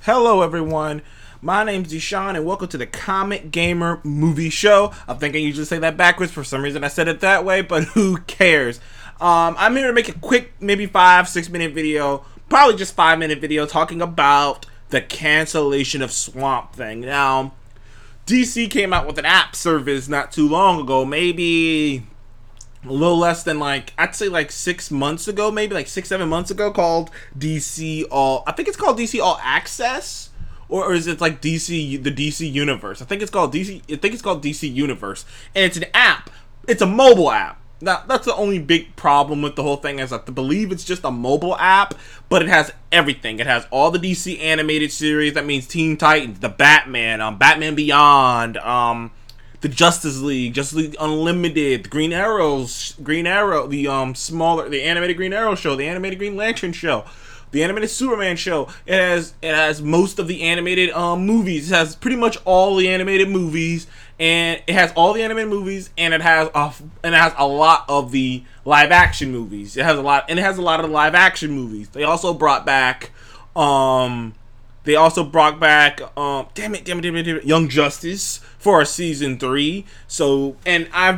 Hello everyone, my name's Deshaun and welcome to the Comic Gamer Movie Show. I think I usually say that backwards, for some reason I said it that way, but who cares. I'm here to make a quick, maybe 5-6 minute video, probably just 5-minute video talking about the cancellation of Swamp Thing. Now, DC came out with an app service not too long ago, maybe a little less than I'd say 6 months ago, maybe 6-7 months ago, called DC All, I think it's called DC All Access, or is it the DC Universe? I think it's called DC Universe, and it's an app. It's a mobile app. Now, that's the only big problem with the whole thing, is I believe it's just a mobile app, but it has everything. It has all the DC animated series. That means Teen Titans, the Batman, Batman Beyond, the Justice League Unlimited, the Green Arrow, the animated Green Arrow show, the animated Green Lantern show, the animated Superman show. It has most of the animated movies. It has pretty much all the animated movies, and it has all the animated movies, and it has a lot of the live action movies. It has a lot of the live action movies. They also brought back Young Justice for a season 3. So, I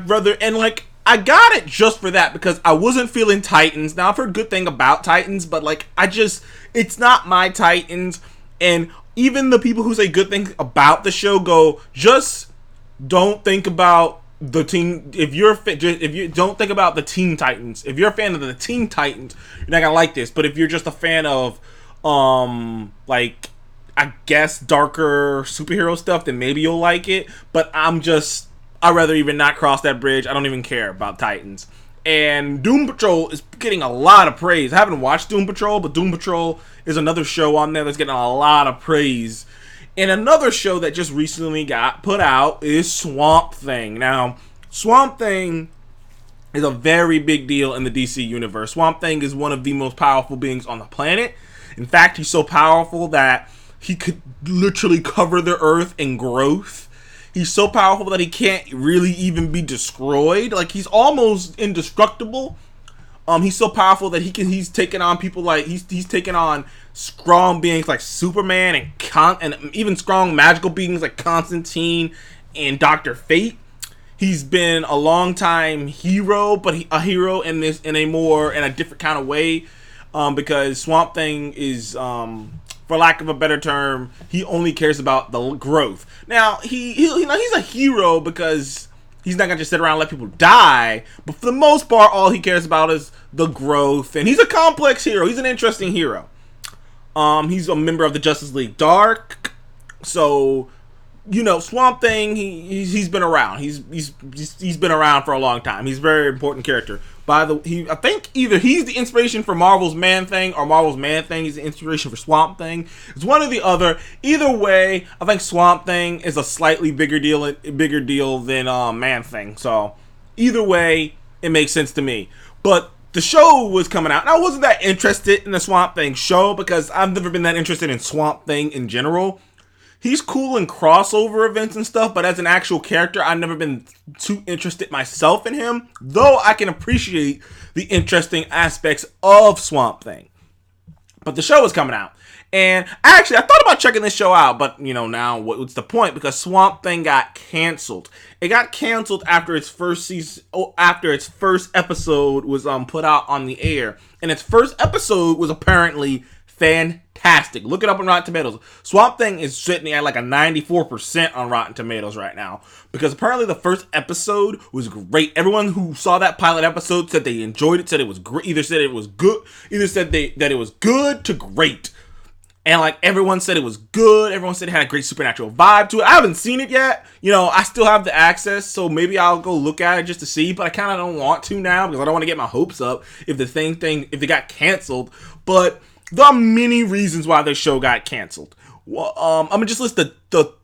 got it just for that, because I wasn't feeling Titans. Now, I've heard good thing about Titans, but it's not my Titans. And even the people who say good things about the show go, just don't think about the teen. If you don't think about the Teen Titans, if you're a fan of the Teen Titans, you're not gonna like this. But if you're just a fan of I guess darker superhero stuff, then maybe you'll like it. But I'd rather even not cross that bridge. I don't even care about Titans. And Doom Patrol is getting a lot of praise. I haven't watched Doom Patrol, but Doom Patrol is another show on there that's getting a lot of praise. And another show that just recently got put out is Swamp Thing. Now, Swamp Thing is a very big deal in the DC universe. Swamp Thing is one of the most powerful beings on the planet. In fact, he's so powerful that he could literally cover the earth in growth. He's so powerful that he can't really even be destroyed. He's almost indestructible. He's so powerful that he's taken on people he's taken on strong beings like Superman and even strong magical beings like Constantine and Dr. Fate. He's been a long time hero, but a hero in a different kind of way, because Swamp Thing is, for lack of a better term, he only cares about the growth. Now, he's a hero because he's not gonna just sit around and let people die, but for the most part, all he cares about is the growth, and he's a complex hero. He's an interesting hero. He's a member of the Justice League Dark, so Swamp Thing. He's been around. He's been around for a long time. He's a very important character. I think either he's the inspiration for Marvel's Man-Thing, or Marvel's Man-Thing is the inspiration for Swamp Thing. It's one or the other. Either way, I think Swamp Thing is a slightly bigger deal than Man-Thing. So either way, it makes sense to me. But the show was coming out, and I wasn't that interested in the Swamp Thing show, because I've never been that interested in Swamp Thing in general. He's cool in crossover events and stuff, but as an actual character, I've never been too interested myself in him, though I can appreciate the interesting aspects of Swamp Thing. But the show was coming out, and I thought about checking this show out, but now what's the point? Because Swamp Thing got canceled. It got canceled after its first episode was put out on the air, and its first episode was apparently fantastic. Look it up on Rotten Tomatoes. Swamp Thing is sitting at a 94% on Rotten Tomatoes right now, because apparently the first episode was great. Everyone who saw that pilot episode said they enjoyed it, said it was great, either said it was good, that it was good to great. And everyone said it was good. Everyone said it had a great supernatural vibe to it. I haven't seen it yet. I still have the access, so maybe I'll go look at it just to see, but I kind of don't want to now, because I don't want to get my hopes up if it got canceled. But there are many reasons why this show got canceled. Well, I'm gonna just list the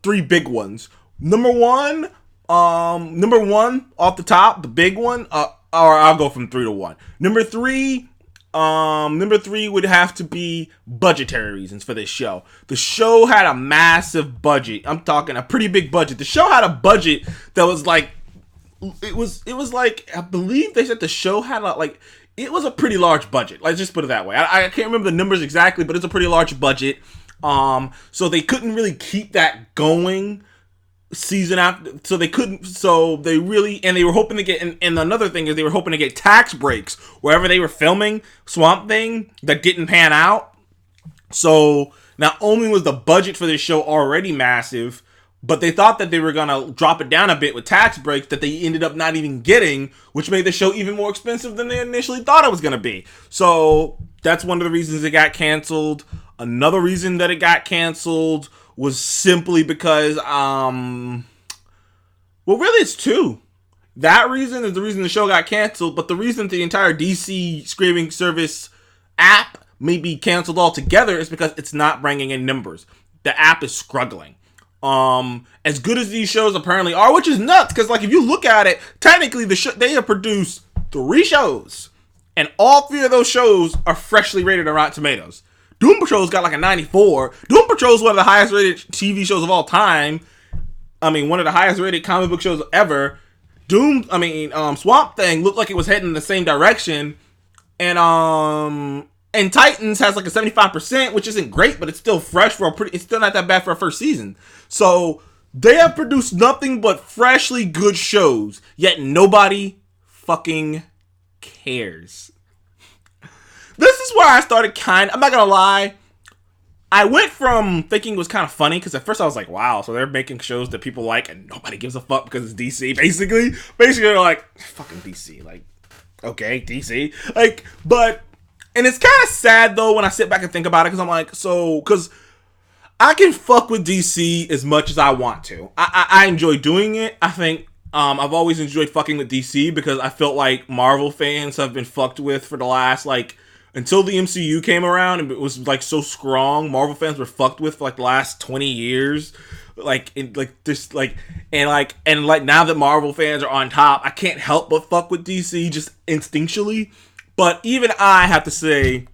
3 big ones. Number one off the top, the big one, or I'll go from 3 to 1. Number three would have to be budgetary reasons for this show. The show had a massive budget. I'm talking a pretty big budget. The show had a budget that was I believe they said the show had it was a pretty large budget. Let's just put it that way. I can't remember the numbers exactly, but it's a pretty large budget. So they couldn't really keep that going season after, so they couldn't, so they really, and they were hoping to get, and another thing is they were hoping to get tax breaks wherever they were filming Swamp Thing that didn't pan out. So not only was the budget for this show already massive, but they thought that they were gonna drop it down a bit with tax breaks that they ended up not even getting, which made the show even more expensive than they initially thought it was gonna be. So that's one of the reasons it got canceled. Another reason that it got canceled was simply because, well, really it's two. That reason is the reason the show got canceled, but the reason the entire DC Screaming Service app may be canceled altogether is because it's not bringing in numbers. The app is struggling. As good as these shows apparently are, which is nuts, because like if you look at it, technically they have produced 3 shows, and all 3 of those shows are freshly rated on Rotten Tomatoes. Doom Patrol's got like a 94. Doom Patrol's one of the highest rated TV shows of all time. I mean, one of the highest rated comic book shows ever. Swamp Thing looked like it was heading in the same direction. And Titans has like a 75%, which isn't great, but it's still fresh it's still not that bad for a first season. So they have produced nothing but freshly good shows, yet nobody fucking cares. This is where I started I'm not gonna lie, I went from thinking it was kind of funny, because at first I was like, wow, so they're making shows that people like and nobody gives a fuck because it's DC, basically they're like, fucking DC, like, okay, DC, like, and it's kind of sad though when I sit back and think about it, because I'm like, because I can fuck with DC as much as I want to. I enjoy doing it. I think I've always enjoyed fucking with DC because I felt like Marvel fans have been fucked with for the last, like, until the MCU came around and it was like so strong, Marvel fans were fucked with for like the last 20 years. Now that Marvel fans are on top, I can't help but fuck with DC just instinctually. But even I have to say,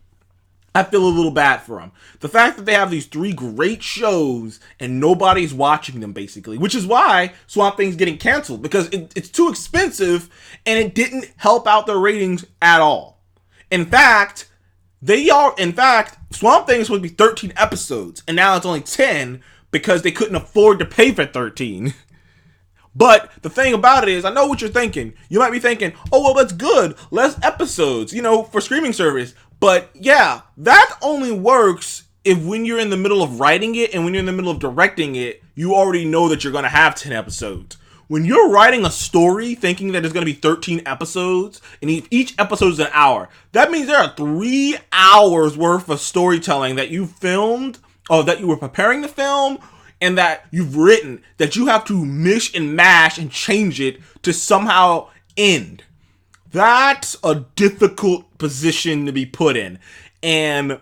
I feel a little bad for them. The fact that they have these 3 great shows and nobody's watching them, basically, which is why Swamp Thing's getting canceled, because it's too expensive and it didn't help out their ratings at all. In fact, Swamp Thing is supposed to be 13 episodes, and now it's only 10 because they couldn't afford to pay for 13. But the thing about it is, I know what you're thinking. You might be thinking, oh, well, that's good. Less episodes, for streaming service. But yeah, that only works if when you're in the middle of writing it and when you're in the middle of directing it, you already know that you're going to have 10 episodes. When you're writing a story thinking that there's going to be 13 episodes and each episode is an hour, that means there are 3 hours worth of storytelling that you filmed or that you were preparing to film and that you've written that you have to mish and mash and change it to somehow end. That's a difficult position to be put in. And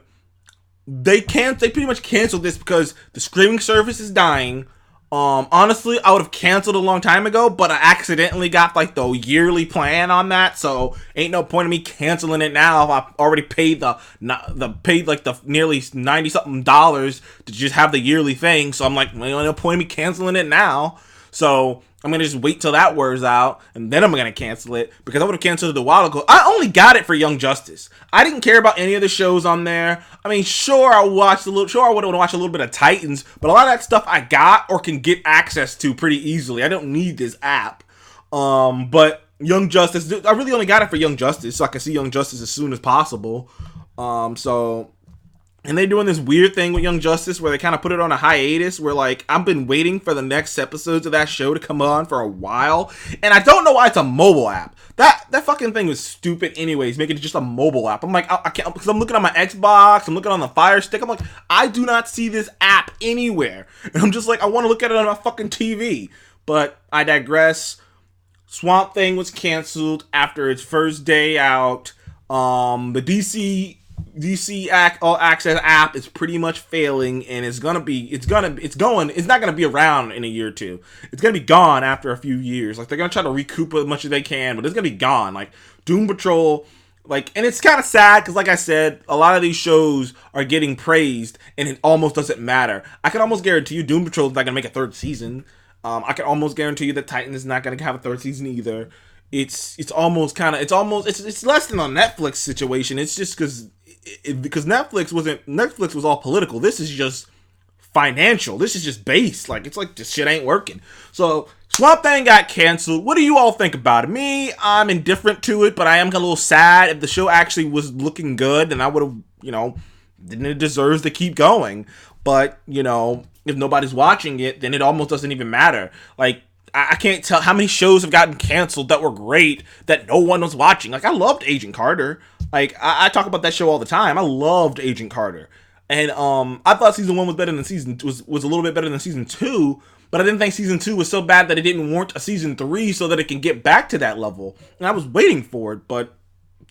they pretty much canceled this because the streaming service is dying. Honestly, I would have canceled a long time ago, but I accidentally got like the yearly plan on that, so ain't no point in me canceling it now if I already paid the nearly $90 something to just have the yearly thing. So I'm like, no point in me canceling it now. So I'm gonna just wait till that wears out, and then I'm gonna cancel it, because I would have canceled it a while ago. I only got it for Young Justice. I didn't care about any of the shows on there. I mean, sure, I would want to watch a little bit of Titans, but a lot of that stuff I got or can get access to pretty easily. I don't need this app. But Young Justice, I really only got it for Young Justice, so I can see Young Justice as soon as possible. And they're doing this weird thing with Young Justice where they kind of put it on a hiatus where, like, I've been waiting for the next episodes of that show to come on for a while. And I don't know why it's a mobile app. That fucking thing was stupid anyways, making it just a mobile app. I'm like, I can't, because I'm looking on my Xbox, I'm looking on the Fire Stick. I'm like, I do not see this app anywhere. And I'm just like, I want to look at it on my fucking TV. But I digress. Swamp Thing was canceled after its first day out. The DC All Access app is pretty much failing, and it's not gonna be around in a year or two. It's gonna be gone after a few years. Like, they're gonna try to recoup as much as they can, but it's gonna be gone. Like Doom Patrol, and it's kind of sad because, like I said, a lot of these shows are getting praised, and it almost doesn't matter. I can almost guarantee you Doom Patrol is not gonna make a 3rd season. I can almost guarantee you that Titan is not gonna have a 3rd season either. It's less than a Netflix situation. It's just because Netflix was all political. This is just financial. This is just base. Like, it's like this shit ain't working. So Swamp Thing got canceled. What do you all think about it? Me, I'm indifferent to it, but I am a little sad. If the show actually was looking good, then I would have, then it deserves to keep going. But, if nobody's watching it, then it almost doesn't even matter. Like, I can't tell how many shows have gotten canceled that were great that no one was watching. Like, I loved Agent Carter. Like, I talk about that show all the time. I loved Agent Carter. And I thought season 1 was better than was a little bit better than season 2, but I didn't think season 2 was so bad that it didn't warrant a season 3 so that it can get back to that level. And I was waiting for it, but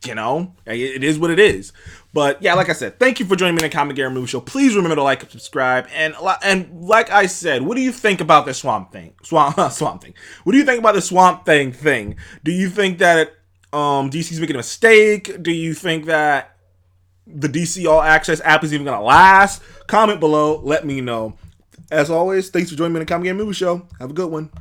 it is what it is. But yeah, like I said, thank you for joining me in the Comic Gary Movie Show. Please remember to like and subscribe. And like I said, what do you think about this Swamp Thing? Swamp Thing. What do you think about the Swamp Thing thing? Do you think that DC's making a mistake? Do you think that the DC All Access app is even gonna last? Comment below. Let me know. As always, thanks for joining me in the Comic Gary Movie Show. Have a good one.